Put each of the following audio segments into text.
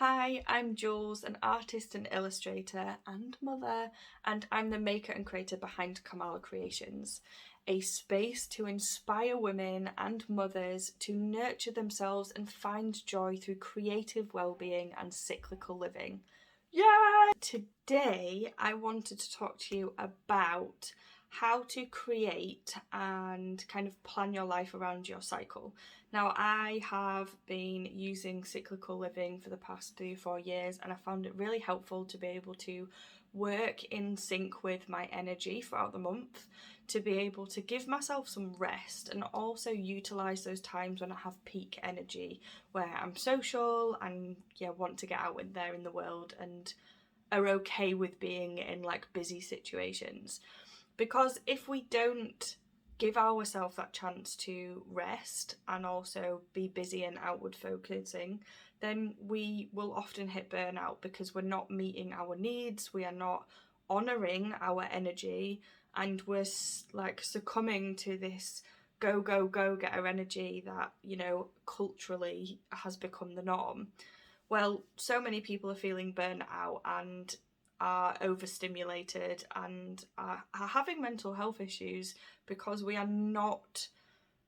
Hi, I'm Jules, an artist and illustrator and mother, and I'm the maker and creator behind Kamala Creations, a space to inspire women and mothers to nurture themselves and find joy through creative well-being and cyclical living. Yay! Today I wanted to talk to you about how to create and kind of plan your life around your cycle. Now, I have been using cyclical living for the past 3 or 4 years, and I found it really helpful to be able to work in sync with my energy throughout the month, to be able to give myself some rest and also utilize those times when I have peak energy, where I'm social and want to get out in there in the world and are okay with being in like busy situations. Because if we don't give ourselves that chance to rest and also be busy and outward focusing, then we will often hit burnout because we're not meeting our needs, we are not honouring our energy, and we're like succumbing to this go, go, go getter energy that, culturally has become the norm. Well, so many people are feeling burnt out and are overstimulated and are having mental health issues because we are not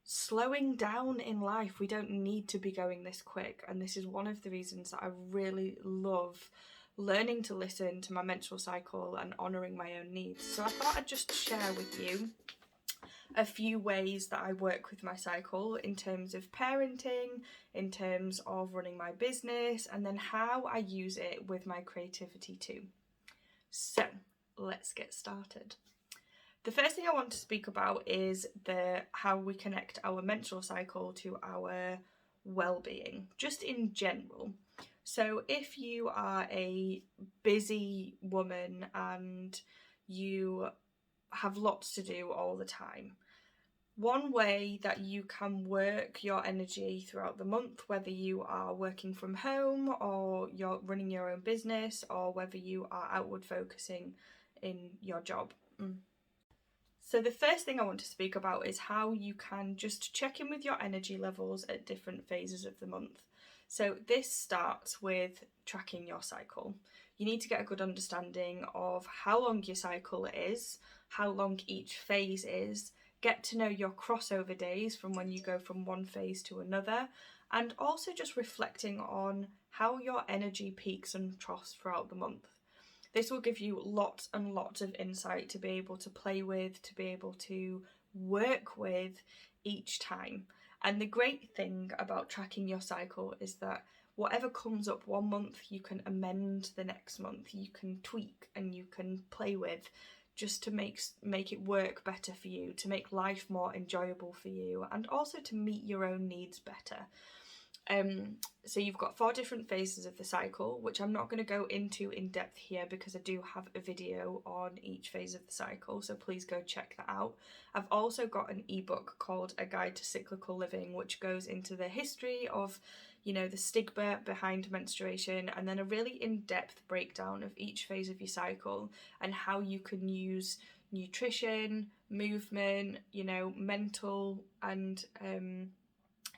slowing down in life. We don't need to be going this quick, and this is one of the reasons that I really love learning to listen to my menstrual cycle and honouring my own needs. So I thought I'd just share with you a few ways that I work with my cycle in terms of parenting, in terms of running my business, and then how I use it with my creativity too. So let's get started. The first thing I want to speak about is how we connect our menstrual cycle to our well-being, just in general. So if you are a busy woman and you have lots to do all the time, one way that you can work your energy throughout the month, whether you are working from home or you're running your own business or whether you are outward focusing in your job. So the first thing I want to speak about is how you can just check in with your energy levels at different phases of the month. So this starts with tracking your cycle. You need to get a good understanding of how long your cycle is, how long each phase is, get to know your crossover days from when you go from one phase to another, and also just reflecting on how your energy peaks and troughs throughout the month. This will give you lots and lots of insight to be able to play with, to be able to work with each time. And the great thing about tracking your cycle is that whatever comes up one month, you can amend the next month, you can tweak and you can play with, just to make it work better for you, to make life more enjoyable for you, and also to meet your own needs better. So you've got 4 different phases of the cycle, which I'm not going to go into in depth here because I do have a video on each phase of the cycle, so please go check that out. I've also got an ebook called A Guide to Cyclical Living, which goes into the history of, the stigma behind menstruation, and then a really in-depth breakdown of each phase of your cycle and how you can use nutrition, movement, mental and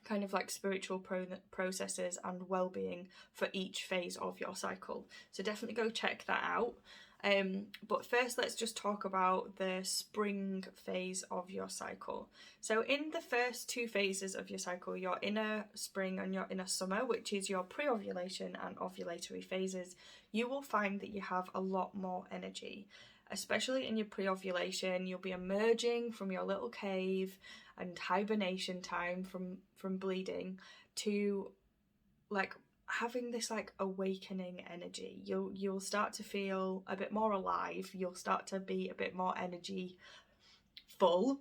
kind of like spiritual processes and well-being for each phase of your cycle. So definitely go check that out. But first, let's just talk about the spring phase of your cycle. So in the first 2 phases of your cycle, your inner spring and your inner summer, which is your pre-ovulation and ovulatory phases, you will find that you have a lot more energy. Especially in your pre-ovulation, you'll be emerging from your little cave and hibernation time from bleeding to like having this like awakening energy. You'll start to feel a bit more alive, you'll start to be a bit more energy full,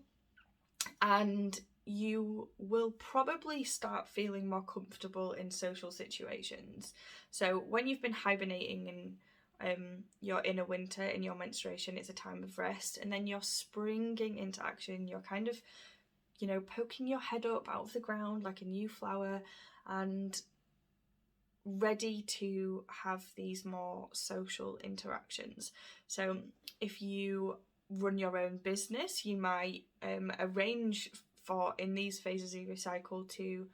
and you will probably start feeling more comfortable in social situations. So when you've been hibernating in your inner winter, in your menstruation, it's a time of rest, and then you're springing into action. You're kind of, poking your head up out of the ground like a new flower and ready to have these more social interactions. So if you run your own business, you might arrange for, in these phases of your cycle, to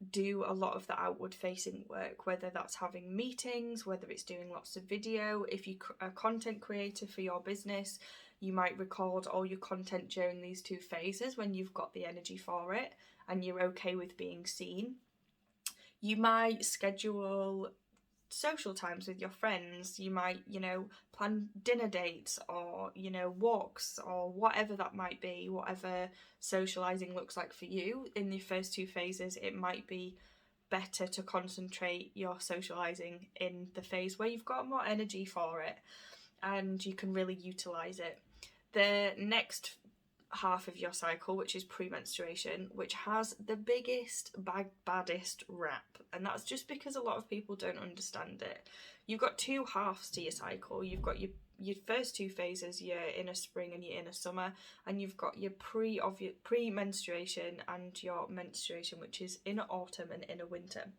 do a lot of the outward facing work, whether that's having meetings, whether it's doing lots of video. If you're a content creator for your business, you might record all your content during these 2 phases when you've got the energy for it and you're okay with being seen. You might schedule social times with your friends. You might, plan dinner dates or, walks or whatever that might be, whatever socializing looks like for you. In the first 2 phases, it might be better to concentrate your socializing in the phase where you've got more energy for it and you can really utilize it. The next half of your cycle, which is premenstruation, which has the biggest, baddest rap, and that's just because a lot of people don't understand it. You've got 2 halves to your cycle. You've got your first 2 phases, your inner spring and your inner summer, and you've got your pre-menstruation and your menstruation, which is inner autumn and inner winter.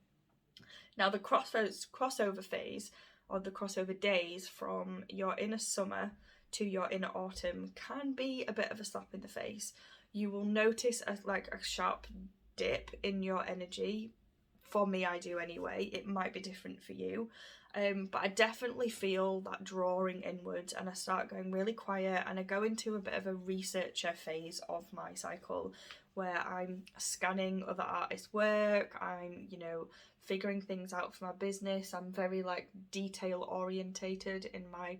Now the crossover phase, or the crossover days from your inner summer to your inner autumn, can be a bit of a slap in the face. You will notice a sharp dip in your energy. For me, I do anyway. It might be different for you. But I definitely feel that drawing inwards, and I start going really quiet, and I go into a bit of a researcher phase of my cycle where I'm scanning other artists' work, I'm, figuring things out for my business. I'm very detail orientated in my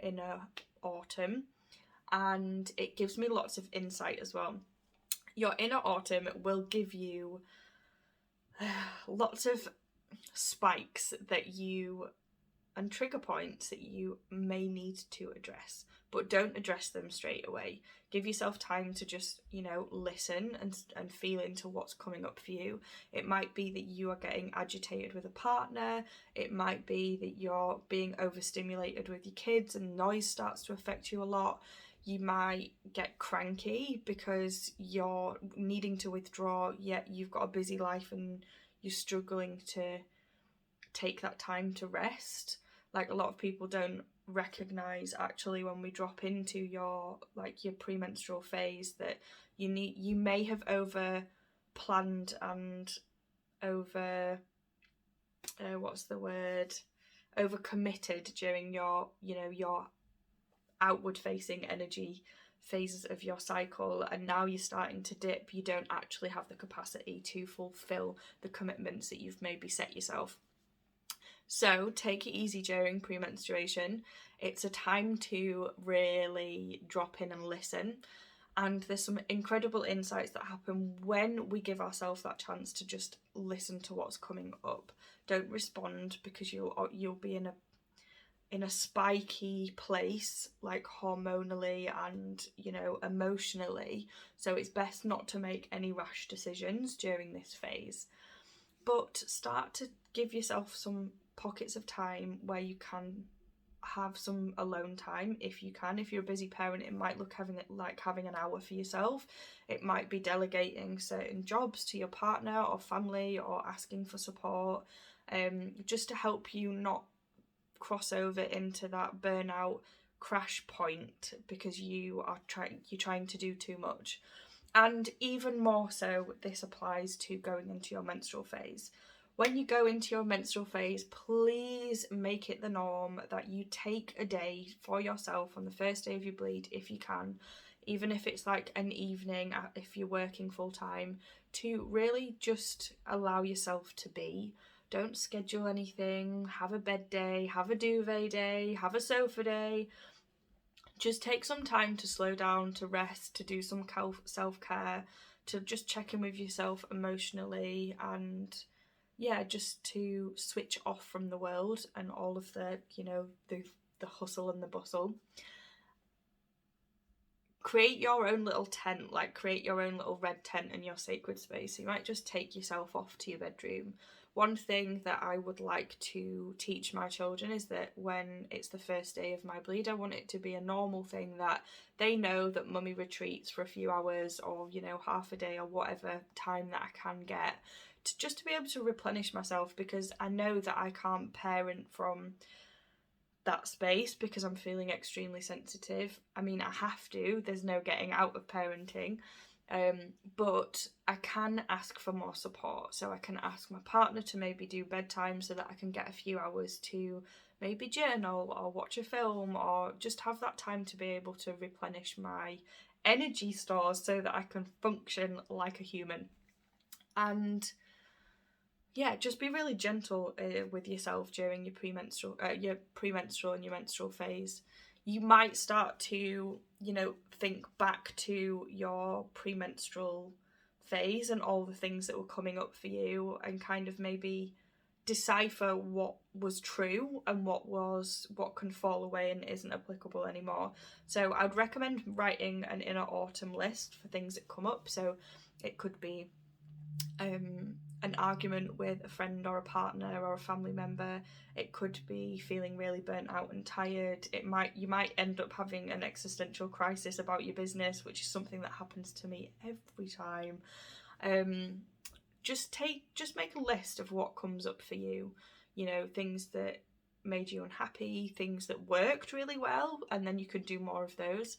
inner autumn, and it gives me lots of insight as well. Your inner autumn will give you lots of spikes and trigger points that you may need to address, but don't address them straight away. Give yourself time to just, listen and feel into what's coming up for you. It might be that you are getting agitated with a partner. It might be that you're being overstimulated with your kids and noise starts to affect you a lot. You might get cranky because you're needing to withdraw, yet you've got a busy life and you're struggling to take that time to rest. A lot of people don't recognize actually when we drop into your premenstrual phase that you may have over planned and over over committed during your outward facing energy phases of your cycle, and now you're starting to dip. You don't actually have the capacity to fulfill the commitments that you've maybe set yourself. So take it easy during premenstruation. It's a time to really drop in and listen. And there's some incredible insights that happen when we give ourselves that chance to just listen to what's coming up. Don't respond, because you'll be in a spiky place, hormonally and emotionally. So it's best not to make any rash decisions during this phase. But start to give yourself some pockets of time where you can have some alone time if you can. If you're a busy parent, it might look having an hour for yourself. It might be delegating certain jobs to your partner or family, or asking for support, just to help you not cross over into that burnout crash point because you're trying to do too much. And even more so, this applies to going into your menstrual phase. When you go into your menstrual phase, please make it the norm that you take a day for yourself on the first day of your bleed, if you can, even if it's an evening, if you're working full time, to really just allow yourself to be. Don't schedule anything. Have a bed day, have a duvet day, have a sofa day. Just take some time to slow down, to rest, to do some self-care, to just check in with yourself emotionally, and just to switch off from the world and all of the hustle and the bustle. Create your own little tent, create your own little red tent in your sacred space. You might just take yourself off to your bedroom. One thing that I would like to teach my children is that when it's the first day of my bleed, I want it to be a normal thing that they know that mummy retreats for a few hours, or half a day, or whatever time that I can get, just to be able to replenish myself, because I know that I can't parent from that space because I'm feeling extremely sensitive. I mean, I have to. There's no getting out of parenting. But I can ask for more support. So I can ask my partner to maybe do bedtime so that I can get a few hours to maybe journal or watch a film, or just have that time to be able to replenish my energy stores so that I can function like a human. And yeah, just be really gentle with yourself during your premenstrual and your menstrual phase. You might start to, think back to your premenstrual phase and all the things that were coming up for you, and kind of maybe decipher what was true and what can fall away and isn't applicable anymore. So I'd recommend writing an inner autumn list for things that come up. So it could be an argument with a friend or a partner or a family member. It could be feeling really burnt out and tired. You might end up having an existential crisis about your business, which is something that happens to me every time. Just make a list of what comes up for you. Things that made you unhappy, things that worked really well, and then you could do more of those.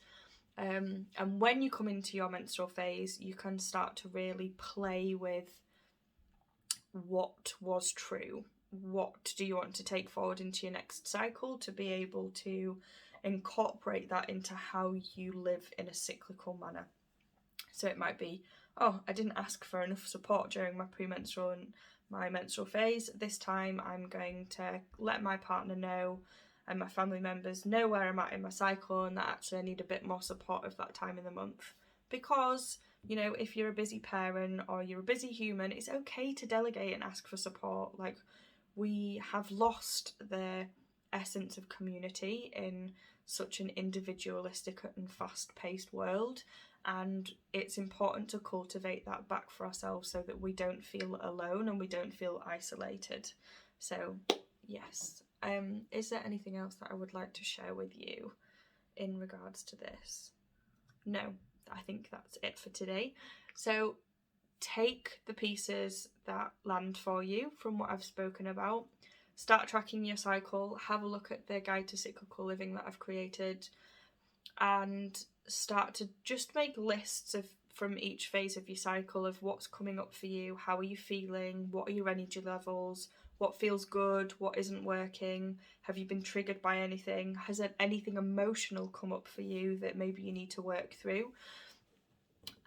And when you come into your menstrual phase, you can start to really play with what was true. What do you want to take forward into your next cycle to be able to incorporate that into how you live in a cyclical manner? So it might be, oh, I didn't ask for enough support during my premenstrual and my menstrual phase. This time I'm going to let my partner know and my family members know where I'm at in my cycle, and that actually I need a bit more support of that time in the month. Because, if you're a busy parent or you're a busy human, it's okay to delegate and ask for support. Like, we have lost the essence of community in such an individualistic and fast-paced world, and it's important to cultivate that back for ourselves so that we don't feel alone and we don't feel isolated. So yes. Is there anything else that I would like to share with you in regards to this? No, I think that's it for today. So take the pieces that land for you from what I've spoken about. Start tracking your cycle. Have a look at the guide to cyclical living that I've created, and start to just make lists from each phase of your cycle of what's coming up for you. How are you feeling? What are your energy levels? What feels good? What isn't working? Have you been triggered by anything? Has anything emotional come up for you that maybe you need to work through?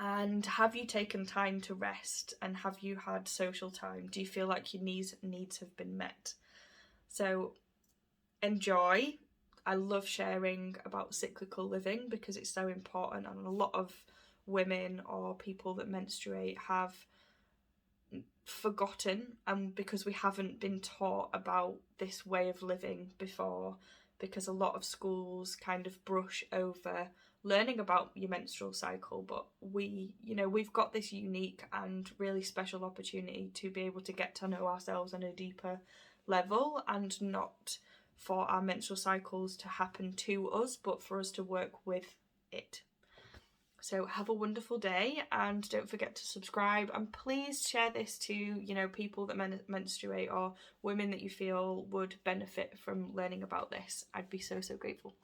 And have you taken time to rest? And have you had social time? Do you feel like your needs have been met? So enjoy. I love sharing about cyclical living because it's so important, and a lot of women or people that menstruate have forgotten, and because we haven't been taught about this way of living before, because a lot of schools kind of brush over learning about your menstrual cycle. But we've got this unique and really special opportunity to be able to get to know ourselves on a deeper level, and not for our menstrual cycles to happen to us, but for us to work with it. So have a wonderful day, and don't forget to subscribe, and please share this to people that menstruate or women that you feel would benefit from learning about this. I'd be so grateful.